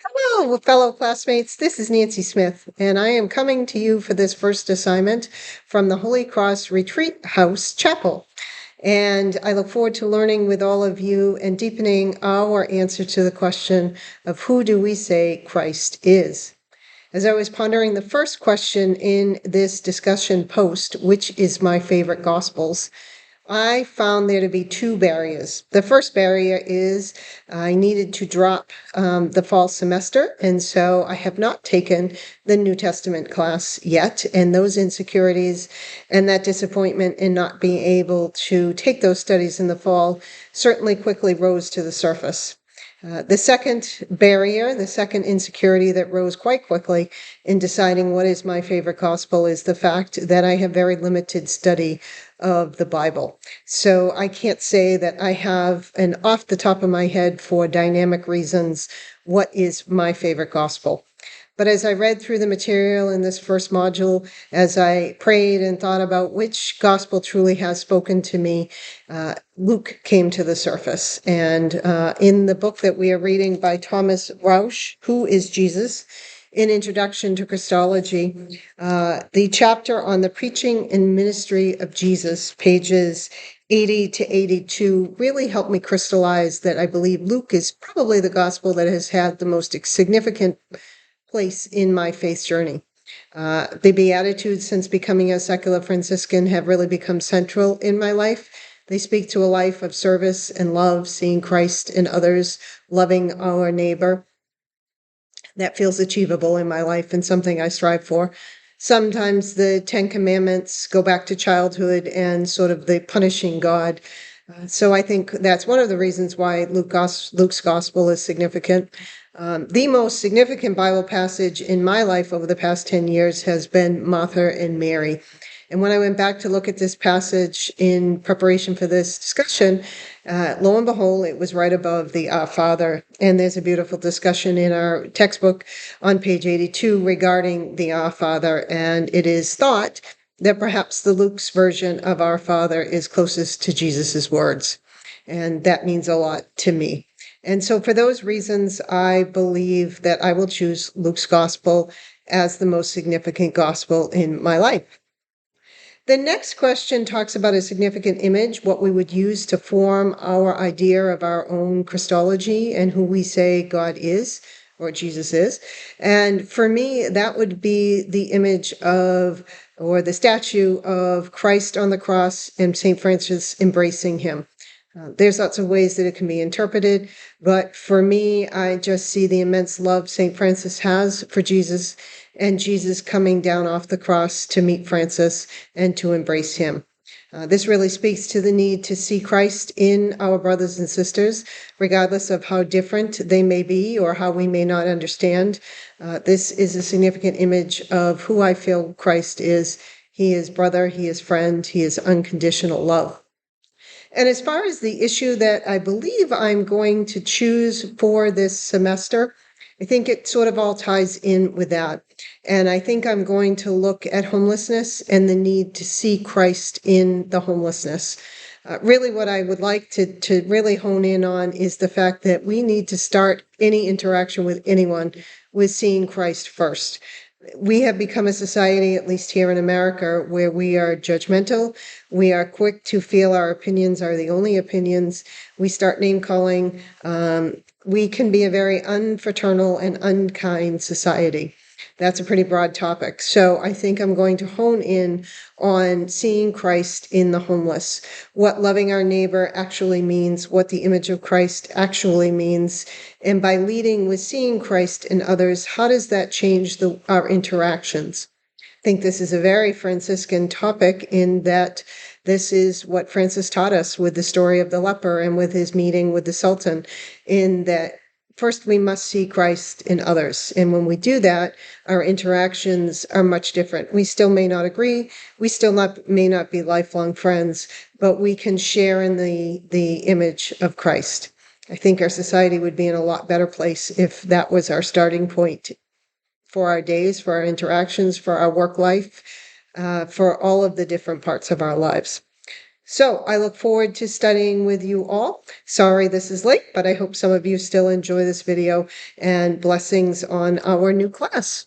Hello, fellow classmates. This is Nancy Smith, and I am coming to you for this first assignment from the Holy Cross Retreat House Chapel. And I look forward to learning with all of you and deepening our answer to the question of who do we say Christ is? As I was pondering the first question in this discussion post, which is my favorite Gospels, I found there to be two barriers. The first barrier is I needed to drop the fall semester, and so I have not taken the New Testament class yet. And those insecurities and that disappointment in not being able to take those studies in the fall certainly quickly rose to the surface. The second barrier, the second insecurity that rose quite quickly in deciding what is my favorite gospel is the fact that I have very limited study of the Bible. So I can't say that I have an off the top of my head for dynamic reasons what is my favorite gospel. But as I read through the material in this first module, as I prayed and thought about which gospel truly has spoken to me, Luke came to the surface. And in the book that we are reading by Thomas Rausch, Who is Jesus? In Introduction to Christology, the chapter on the preaching and ministry of Jesus, pages 80 to 82, really helped me crystallize that I believe Luke is probably the gospel that has had the most significant place in my faith journey. The Beatitudes, since becoming a secular Franciscan, have really become central in my life. They speak to a life of service and love, seeing Christ in others, loving our neighbor. That feels achievable in my life and something I strive for. Sometimes the Ten Commandments go back to childhood and sort of the punishing God. So I think that's one of the reasons why Luke's gospel is significant. The most significant Bible passage in my life over the past 10 years has been Martha and Mary. And when I went back to look at this passage in preparation for this discussion, lo and behold, it was right above the Our Father. And there's a beautiful discussion in our textbook on page 82 regarding the Our Father. And it is thought that perhaps the Luke's version of Our Father is closest to Jesus's words. And that means a lot to me. And so for those reasons, I believe that I will choose Luke's gospel as the most significant gospel in my life. The next question talks about a significant image, what we would use to form our idea of our own Christology and who we say God is or Jesus is. And for me, that would be the image of, or the statue of Christ on the cross and St. Francis embracing him. There's lots of ways that it can be interpreted, but for me, I just see the immense love St. Francis has for Jesus and Jesus coming down off the cross to meet Francis and to embrace him. This really speaks to the need to see Christ in our brothers and sisters, regardless of how different they may be or how we may not understand. This is a significant image of who I feel Christ is. He is brother, he is friend, he is unconditional love. And as far as the issue that I believe I'm going to choose for this semester, I think it sort of all ties in with that. And I think I'm going to look at homelessness and the need to see Christ in the homelessness. Really, what I would like to really hone in on is the fact that we need to start any interaction with anyone with seeing Christ first. We have become a society, at least here in America, where we are judgmental. We are quick to feel our opinions are the only opinions. We start name calling. We can be a very unfraternal and unkind society. That's a pretty broad topic. So I think I'm going to hone in on seeing Christ in the homeless, what loving our neighbor actually means, what the image of Christ actually means. And by leading with seeing Christ in others, how does that change our interactions? I think this is a very Franciscan topic in that this is what Francis taught us with the story of the leper and with his meeting with the Sultan, in that first, we must see Christ in others. And when we do that, our interactions are much different. We still may not agree. We still may not be lifelong friends, but we can share in the image of Christ. I think our society would be in a lot better place if that was our starting point for our days, for our interactions, for our work life, for all of the different parts of our lives. So I look forward to studying with you all. Sorry this is late, but I hope some of you still enjoy this video, and blessings on our new class.